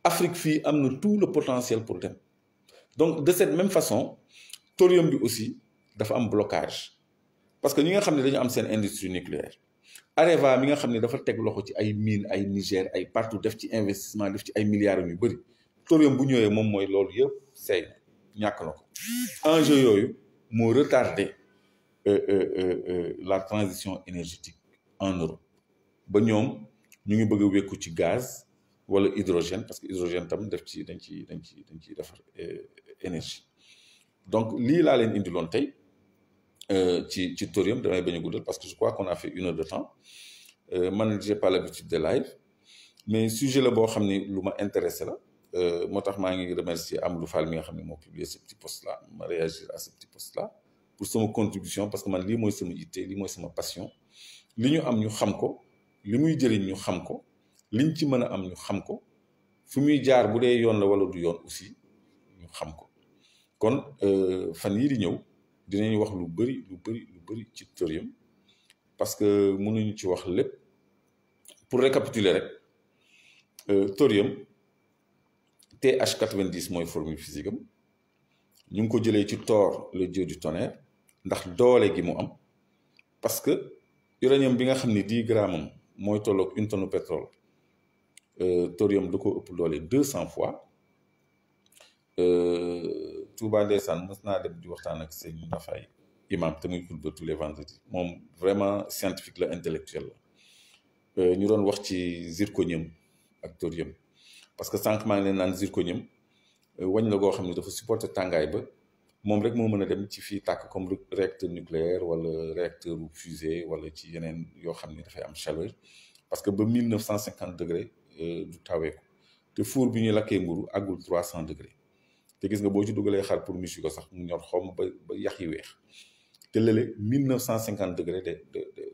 Speaker 1: Afrique fii am na tout le potentiel pour dem donc de cette même façon thorium bi aussi dafa am blocage parce que ñi nga xam ne dañu am seen industrie nucléaire Areva mi nga xam ne dafa teg loxo ci ay mines ay Niger ay partout def ci investissement def ci ay milliards yu bëri thorium bu ñëwee moom mooy loolu yëpp say ñàkk na ko enjeu yooyu moo retardé la transition énergétique en Europe ba ñoom ñu ngi bëgg a wékku ci gaz wala hydrogène parce que hydrogène tam dañ ciy defar énergie donc lii laa leen indiloon tey ci thorium damay bañ a guddal parce que je crois qu'on a fait 1 heure de temps man j'ai pas l'habitude de live mais sujet la boo xam ni lu ma intéressé la moo tax maa ngi remercier Amadou Fall mi nga xam ne moo publié ce petit post là ma réagir à ce petit post là pour sama contribution parce que man lii mooy sama yitte lii mooy sama passion li ñu am ñu xam ko li muy jëriñ ñu xam ko liñ ci mën a am ñu xam ko fu muy jaar bu dee yoon la wala du yoon aussi ñu xam ko kon fan yii di ñëw dinañ wax lu bëri ci thorium parce que mënuñu ci wax lépp pour récapituler rek thorium TH90 mooy formule physique am ñu ngi ko jëlee ci Thor le dieu du tonnerre ndax doole gi mu am parce que uranium bi nga xam ni 10 grammes am mooy tolloog 1 tonne pétrole thorium da ko ëpp doole 200 fois Touba ndeysaan mës naa dem di waxtaan ak sëñ Ndafay imam te muy xutba tous les vendredis moom vraiment scientifique la intellectuel la ñu doon wax ci zirconium ak thorium parce que sànq maa ngi leen naan zirconium wañ la goo xam ne dafa supporter tàngaay ba moom rek moo mën a dem ci fii tàkk comme réacteur nucléaire wala réacteur ou fusée wala ci yeneen yoo xam ne dafay am chaleur parce que ba 1950 degré du tawee ko te four bi ñuy lakkee mburu àggul 300 degré te gis nga boo ci dugalee xar pour michu ko sax mu ñor xom ba yax yi weex te lële 1950 degré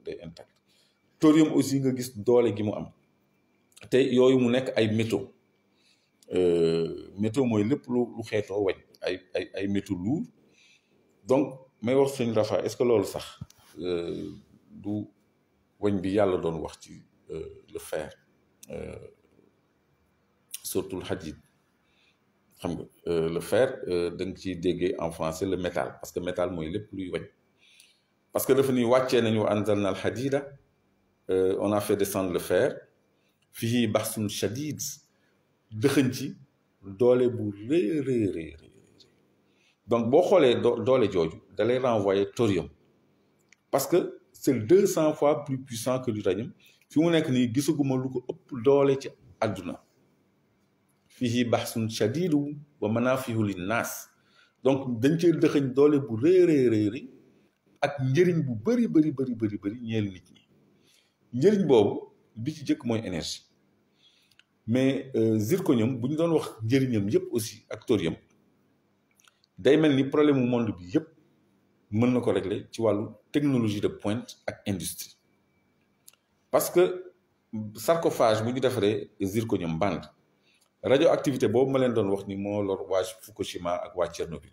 Speaker 1: day intact thorium aussi nga gis doole gi mu am te yooyu mu nekk ay métaux métaux mooy lépp lu xeetoo wañ ay métaux lourds donc may wax sëñ Rafa est-ce que loolu sax du wañ bi yàlla doon wax ci le fer surtout le hadid xam nga le fer da nga ciy déggee en français le métal parce que métal mooy lépp luy wañ parce que dafa ni wàccee nañu wa anzalna al hadida on a fait descendre le fer fihi baxsun shadid dëxëñ ci doole bu rëy donc boo xoolee doole jooju da lay renvoyer thorium parce que c'est 200 fois plus puissant que l'uranium fi mu nekk nii gisaguma lu ko ëpp doole ci àdduna fihi baxsun shadidu wa manafihu linnaas donc dañ cee dëxëñ doole bu rëy ak njëriñ bu bëri ñeel nit ñi njëriñ boobu bi ci jëkk mooy énergie mais zirconium bu ñu doon wax njëriñam yëpp aussi ak thorium day mel ni problème mu monde bi yëpp mën na ko régler ci wàllu technologie de pointe ak industrie parce que sarcophage bu ñu defaree zirconium bande radioactivité boobu ma leen doon wax ni moo lor waa Fukushima ak waa Tchernobyl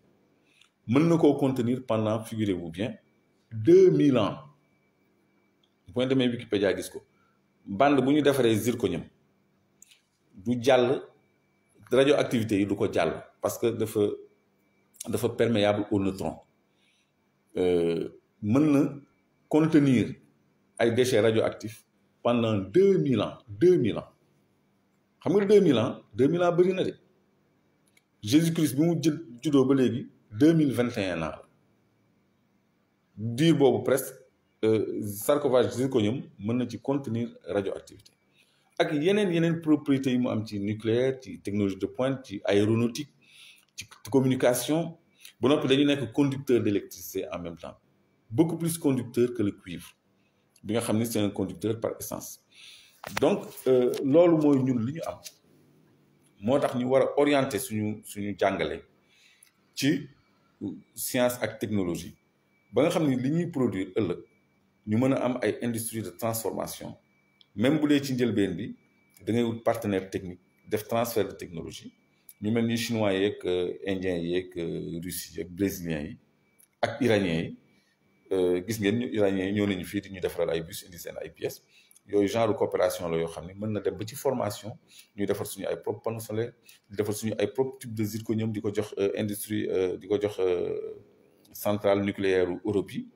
Speaker 1: mën na koo contenir pendant figurez-vous bien 2000 ans point demee Wikipédia gis ko bande bu ñu defaree zirconium du jàll radioactivité yi du ko jàll parce que dafa perméable aux neutrons mën na contenir ay déchets radioactifs pendant 2000 ans xam nga 2000 ans bëri na de Jésus-Christ bi mu juddoo ba léegi 2021 ans la diir boobu presque sarcophage zirconium mën na ci contenir radioactivité ak yeneen propriétés yi mu am ci nucléaire ci technologie de pointe ci aéronautique ci communication ba noppi dañu nekk conducteur d'électricité en même temps beaucoup plus conducteur que le cuivre bi nga xam ni c'est un conducteur par essence donc loolu mooy ñun li ñu am moo tax ñu war a orienter suñu jàngale ci science ak technologie ba nga xam ni li ñuy produire ëllëg ñu mën a am ay industrie de transformation même bu dee ci njëlbeen bi da ngay wut partenaire technique def transfert de technologie ñu mel ni chinois yeeg indiens yeeg russes yeeg brésiliens yi ak iraniens yi gis ngeen ñu iraniens yi ñoo nañu fii di ñu defaral ay bus indi seen ay pièces yooyu genre coopération la yoo xam ne mën na dem ba ci formation ñuy defar suñu ay propre panneau solaire di defar suñu ay propre type de zirconium di ko jox industrie di ko jox centrale nucléaire Europe yi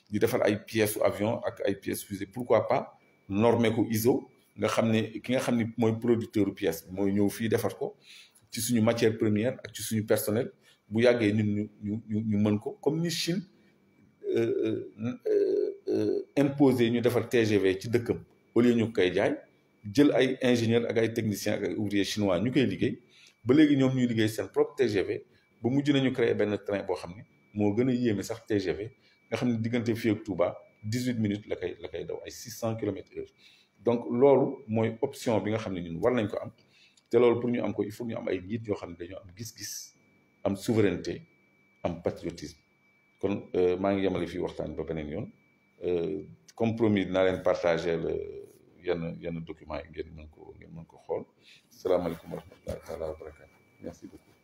Speaker 1: di defar ay pièces avion ak ay pièces fusée pourquoi pas normer ko ISO nga xam ne ki nga xam ne mooy producteur pièce mooy ñëw fii defar ko ci suñu matière première ak ci suñu personnel bu yàggee ñun ñu mën ko comme ni Chine imposé ñu defar TGV ci dëkkam au lieu ñu koy jaay jël ay ingénieurs ak ay techniciens ak ay ouvriers chinois ñu koy liggéey ba léegi ñoom ñuy liggéey seen propre TGV ba mujj nañu créer benn train boo xam ne moo gën a yéeme sax TGV nga xam ne diggante fii ak Touba 18 minutes la koy daw ay 600 kilomètres/heure donc loolu mooy option bi nga xam ne ñun war nañ ko am te loolu pour ñu am ko il faut ñu am ay njiit yoo xam ne dañoo am gis-gis am souveraineté am patriotisme kon maa ngi yemale fii waxtaan ba beneen yoon comme promis dinaa leen partager yenn documents yi ngeen mën ko xool salaamaaleykum wa rahmatullahi taala wa barakatu merci beaucoup.